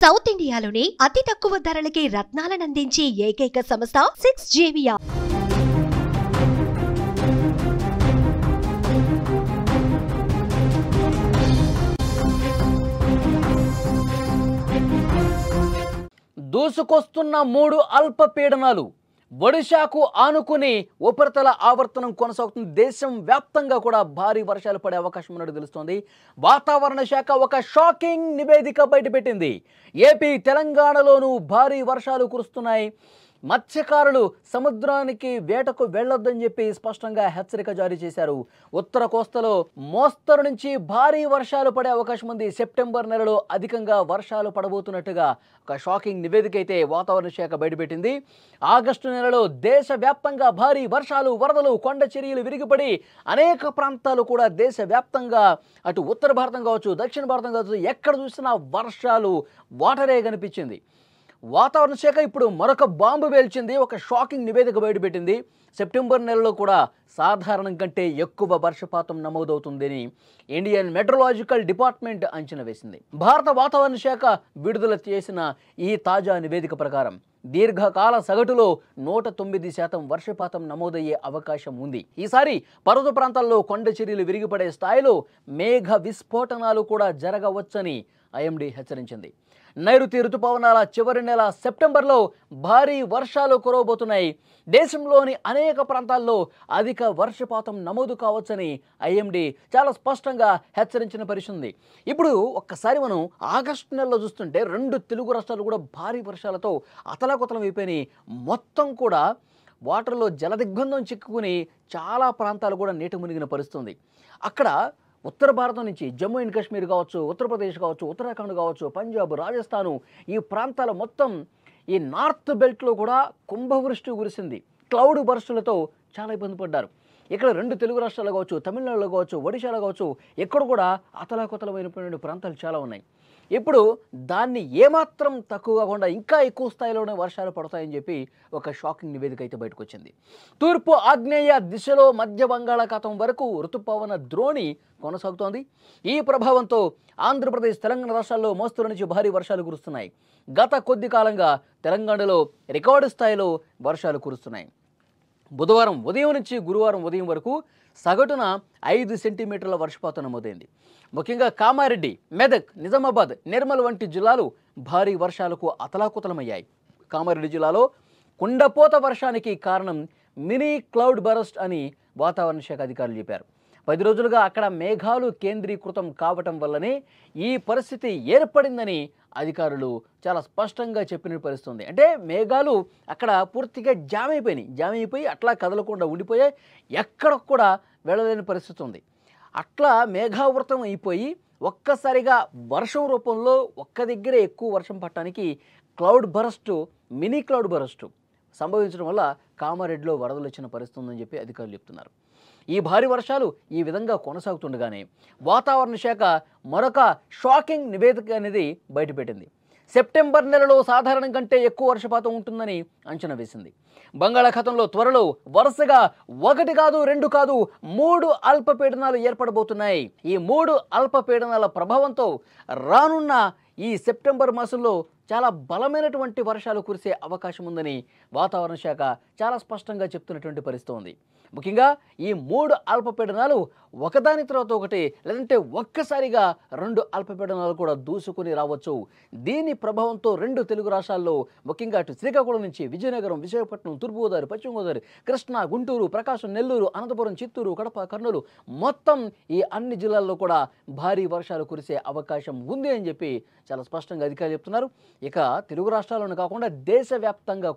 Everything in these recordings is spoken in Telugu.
సౌత్ ఇండియాలోనే అతి తక్కువ ధరలకి రత్నాలనందించే ఏకైక సంస్థ 6JVR. దూసుకొస్తున్న 3 అల్పపీడనాలు ఒడిశాకు ఆనుకుని ఉపరితల ఆవర్తనం కొనసాగుతుంది. దేశం వ్యాప్తంగా కూడా భారీ వర్షాలు పడే అవకాశం ఉన్నట్టు తెలుస్తోంది. వాతావరణ శాఖ ఒక షాకింగ్ నివేదిక బయటపెట్టింది. ఏపీ తెలంగాణలోనూ భారీ వర్షాలు కురుస్తున్నాయి. మత్స్యకారులు సముద్రానికి వేటకు వెళ్లొద్దని చెప్పి స్పష్టంగా హెచ్చరిక జారీ చేశారు. ఉత్తర కోస్తలో మోస్తరు నుంచి భారీ వర్షాలు పడే అవకాశం ఉంది. సెప్టెంబర్ నెలలో అధికంగా వర్షాలు పడబోతున్నట్టుగా ఒక షాకింగ్ నివేదిక అయితే వాతావరణ శాఖ బయటపెట్టింది. ఆగస్టు నెలలో దేశవ్యాప్తంగా భారీ వర్షాలు, వరదలు, కొండ చర్యలు విరిగిపడి అనేక ప్రాంతాలు కూడా దేశవ్యాప్తంగా అటు ఉత్తర భారతం కావచ్చు, దక్షిణ భారతం కావచ్చు, ఎక్కడ చూసినా వర్షాలు, వాటరే కనిపించింది. వాతావరణ శాఖ ఇప్పుడు మరొక బాంబు పేల్చింది. ఒక షాకింగ్ నివేదిక బయటపెట్టింది. సెప్టెంబర్ నెలలో కూడా సాధారణం కంటే ఎక్కువ వర్షపాతం నమోదవుతుందని ఇండియన్ మెట్రలాజికల్ డిపార్ట్మెంట్ అంచనా వేసింది. భారత వాతావరణ శాఖ విడుదల చేసిన ఈ తాజా నివేదిక ప్రకారం దీర్ఘకాల సగటులో 109% వర్షపాతం నమోదయ్యే అవకాశం ఉంది. ఈసారి పర్వత ప్రాంతాల్లో కొండ చర్యలు విరిగిపడే స్థాయిలో మేఘ విస్ఫోటనాలు కూడా జరగవచ్చని ఐఎండీ హెచ్చరించింది. నైరుతి రుతుపవనాల చివరి నెల సెప్టెంబర్లో భారీ వర్షాలు కురవబోతున్నాయి. దేశంలోని అనేక ప్రాంతాల్లో అధిక వర్షపాతం నమోదు కావచ్చని ఐఎండీ చాలా స్పష్టంగా హెచ్చరించిన పరిస్థితి. ఇప్పుడు ఒక్కసారి మనం ఆగస్టు నెలలో చూస్తుంటే 2 తెలుగు రాష్ట్రాలు కూడా భారీ వర్షాలతో అతలాకుతలం అయిపోయినాయి. మొత్తం కూడా వాటర్లో జలదిగ్బంధం చిక్కుకుని చాలా ప్రాంతాలు కూడా నీట మునిగిన పరిస్థితుంది. అక్కడ ఉత్తర భారతం నుంచి జమ్మూ అండ్ కాశ్మీర్ కావచ్చు, ఉత్తరప్రదేశ్ కావచ్చు, ఉత్తరాఖండ్ కావచ్చు, పంజాబ్, రాజస్థాను, ఈ ప్రాంతాల మొత్తం ఈ నార్త్ బెల్ట్లో కూడా కుంభవృష్టి కురిసింది. క్లౌడ్ బర్స్టులతో చాలా ఇబ్బంది పడ్డారు. ఇక్కడ 2 తెలుగు రాష్ట్రాలు కావచ్చు, తమిళనాడులో కావచ్చు, ఒడిశాలో కావచ్చు, ఎక్కడ కూడా అతలాకుతలమైనటువంటి ప్రాంతాలు చాలా ఉన్నాయి. ఇప్పుడు దాన్ని ఏమాత్రం తక్కువ కాకుండా ఇంకా ఎక్కువ స్థాయిలోనే వర్షాలు పడతాయని చెప్పి ఒక షాకింగ్ నివేదిక అయితే బయటకు వచ్చింది. తూర్పు ఆగ్నేయ దిశలో మధ్య బంగాళాఖాతం వరకు ఋతుపవన ద్రోణి కొనసాగుతోంది. ఈ ప్రభావంతో ఆంధ్రప్రదేశ్, తెలంగాణ రాష్ట్రాల్లో మోస్తరు నుంచి భారీ వర్షాలు కురుస్తున్నాయి. గత కొద్ది కాలంగా తెలంగాణలో రికార్డు స్థాయిలో వర్షాలు కురుస్తున్నాయి. బుధవారం ఉదయం నుంచి గురువారం ఉదయం వరకు సగటున 5 సెంటీమీటర్ల వర్షపాతం నమోదైంది. ముఖ్యంగా కామారెడ్డి, మెదక్, నిజామాబాద్, నిర్మల్ వంటి జిల్లాలు భారీ వర్షాలకు అతలాకుతలమయ్యాయి. కామారెడ్డి జిల్లాలో కుండపోత వర్షానికి కారణం మినీ క్లౌడ్ బరస్ట్ అని వాతావరణ శాఖ అధికారులు చెప్పారు. 10 రోజులుగా అక్కడ మేఘాలు కేంద్రీకృతం కావటం వల్లనే ఈ పరిస్థితి ఏర్పడిందని అధికారులు చాలా స్పష్టంగా చెప్పిన పరిస్థితుంది. అంటే మేఘాలు అక్కడ పూర్తిగా జామ్ అయిపోయి అట్లా కదలకుండా ఉండిపోయాయి. ఎక్కడ కూడా వెళ్ళలేని పరిస్థితి ఉంది. అట్లా మేఘావృతం అయిపోయి ఒక్కసారిగా వర్షం రూపంలో ఒక్క దగ్గరే ఎక్కువ వర్షం పట్టడానికి మినీ క్లౌడ్ బరస్టు సంభవించడం వల్ల కామారెడ్డిలో వరదలు వచ్చిన పరిస్థితి ఉందని చెప్పి అధికారులు చెప్తున్నారు. ఈ భారీ వర్షాలు ఈ విధంగా కొనసాగుతుండగానే వాతావరణ శాఖ మరొక షాకింగ్ నివేదిక అనేది బయటపెట్టింది. సెప్టెంబర్ నెలలో సాధారణం కంటే ఎక్కువ వర్షపాతం ఉంటుందని అంచనా వేసింది. బంగాళాఖాతంలో త్వరలో వరుసగా 1 కాదు, 2 కాదు, 3 అల్పపీడనాలు ఏర్పడబోతున్నాయి. ఈ 3 అల్పపీడనాల ప్రభావంతో రానున్న ఈ సెప్టెంబర్ మాసంలో చాలా బలమైనటువంటి వర్షాలు కురిసే అవకాశం ఉందని వాతావరణ శాఖ చాలా స్పష్టంగా చెప్తున్నటువంటి పరిస్థితి ఉంది. ముఖ్యంగా ఈ 3 అల్పపీడనాలు ఒకదాని తర్వాత ఒకటి, లేదంటే ఒక్కసారిగా 2 అల్పపీడనాలు కూడా దూసుకుని రావచ్చు. దీని ప్రభావంతో 2 తెలుగు రాష్ట్రాల్లో ముఖ్యంగా అటు శ్రీకాకుళం నుంచి విజయనగరం, విశాఖపట్నం, తూర్పుగోదావరి, పశ్చిమ గోదావరి, కృష్ణా, గుంటూరు, ప్రకాశం, నెల్లూరు, అనంతపురం, చిత్తూరు, కడప, కర్నూలు మొత్తం ఈ అన్ని జిల్లాల్లో కూడా భారీ వర్షాలు కురిసే అవకాశం ఉంది అని చెప్పి చాలా స్పష్టంగా అధికారులు చెప్తున్నారు. ఇక తెలుగు రాష్ట్రాల్లోనే కాకుండా దేశవ్యాప్తంగా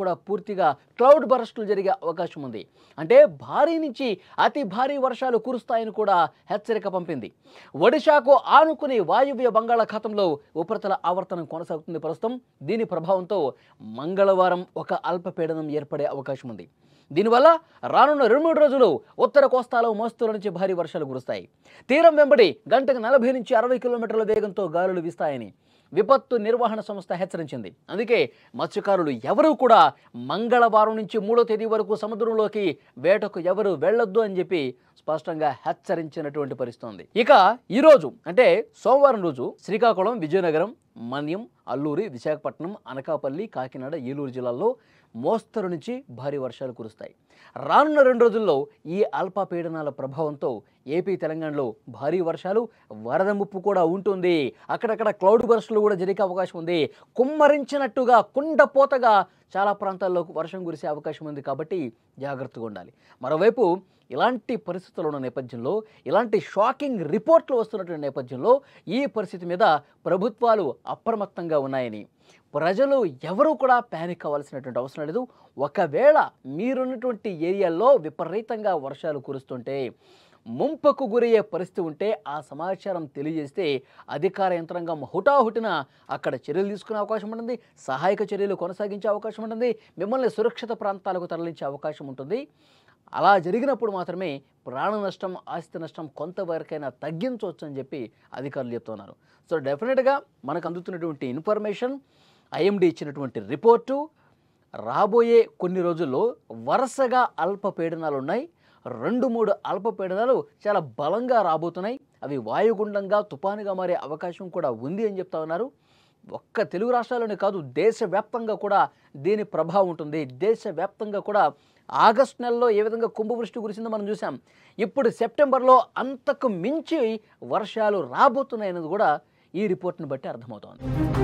కూడా పూర్తిగా క్లౌడ్ బరస్టులు జరిగే అవకాశం ఉంది. అంటే భారీ నుంచి అతి భారీ వర్షాలు కురుస్తాయని కూడా హెచ్చరిక పంపింది. ఒడిశాకు ఆనుకుని వాయువ్య బంగాళాఖాతంలో ఉపరితల ఆవర్తనం కొనసాగుతుంది ప్రస్తుతం. దీని ప్రభావంతో మంగళవారం ఒక అల్పపీడనం ఏర్పడే అవకాశం ఉంది. దీనివల్ల రానున్న 2-3 రోజులు ఉత్తర కోస్తాలో మోస్తరు నుంచి భారీ వర్షాలు కురుస్తాయి. తీరం వెంబడి గంటకు 40 నుంచి 60 కిలోమీటర్ల వేగంతో గాలులు వీస్తాయని విపత్తు నిర్వహణ సంస్థ హెచ్చరించింది. అందుకే మత్స్యకారులు ఎవరూ కూడా మంగళవారం నుంచి 3వ తేదీ వరకు సముద్రంలోకి వేటకు ఎవరు వెళ్ళొద్దు అని చెప్పి స్పష్టంగా హెచ్చరించినటువంటి పరిస్థితి ఉంది. ఇక ఈరోజు అంటే సోమవారం రోజు శ్రీకాకుళం, విజయనగరం, మన్యం, అల్లూరి, విశాఖపట్నం, అనకాపల్లి, కాకినాడ, ఏలూరు జిల్లాల్లో మోస్తరు నుంచి భారీ వర్షాలు కురుస్తాయి. రానున్న 2 రోజుల్లో ఈ అల్పపీడనాల ప్రభావంతో ఏపీ, తెలంగాణలో భారీ వర్షాలు, వరద ముప్పు కూడా ఉంటుంది. అక్కడక్కడ క్లౌడ్ బర్స్టులు కూడా జరిగే అవకాశం ఉంది. కుమ్మరించినట్టుగా కుండపోతగా చాలా ప్రాంతాల్లో వర్షం కురిసే అవకాశం ఉంది. కాబట్టి జాగ్రత్తగా ఉండాలి. మరోవైపు ఇలాంటి పరిస్థితులు ఉన్న నేపథ్యంలో, ఇలాంటి షాకింగ్ రిపోర్ట్లు వస్తున్నటువంటి నేపథ్యంలో ఈ పరిస్థితి మీద ప్రభుత్వాలు అప్రమత్తంగా ఉన్నాయని, ప్రజలు ఎవరూ కూడా ప్యానిక్ అవ్వాల్సినటువంటి అవసరం లేదు. ఒకవేళ మీరున్నటువంటి ఏరియాల్లో విపరీతంగా వర్షాలు కురుస్తుంటే, ముంపుకు గురయ్యే పరిస్థితి ఉంటే ఆ సమాచారం తెలియజేస్తే అధికార యంత్రాంగం హుటాహుటిన అక్కడ చర్యలు తీసుకునే అవకాశం ఉంటుంది. సహాయక చర్యలు కొనసాగించే అవకాశం ఉంటుంది. మిమ్మల్ని సురక్షిత ప్రాంతాలకు తరలించే అవకాశం ఉంటుంది. అలా జరిగినప్పుడు మాత్రమే ప్రాణ నష్టం, ఆస్తి నష్టం కొంతవరకైనా తగ్గించవచ్చు అని చెప్పి అధికారులు చెప్తున్నారు. సో డెఫినెట్గా మనకు అందుతున్నటువంటి ఇన్ఫర్మేషన్, ఐఎండీ ఇచ్చినటువంటి రిపోర్టు, రాబోయే కొన్ని రోజుల్లో వరుసగా అల్పపీడనాలు ఉన్నాయి. 2-3 అల్పపీడనాలు చాలా బలంగా రాబోతున్నాయి. అవి వాయుగుండంగా, తుపానుగా మారే అవకాశం కూడా ఉంది అని చెప్తా ఉన్నారు. ఒక్క తెలుగు రాష్ట్రాల్లోనే కాదు, దేశవ్యాప్తంగా కూడా దీని ప్రభావం ఉంటుంది. దేశవ్యాప్తంగా కూడా ఆగస్టు నెలలో ఏ విధంగా కుంభవృష్టి కురిసిందో మనం చూసాం. ఇప్పుడు సెప్టెంబర్లో అంతకు మించి వర్షాలు రాబోతున్నాయన్నది కూడా ఈ రిపోర్ట్ని బట్టి అర్థమవుతోంది.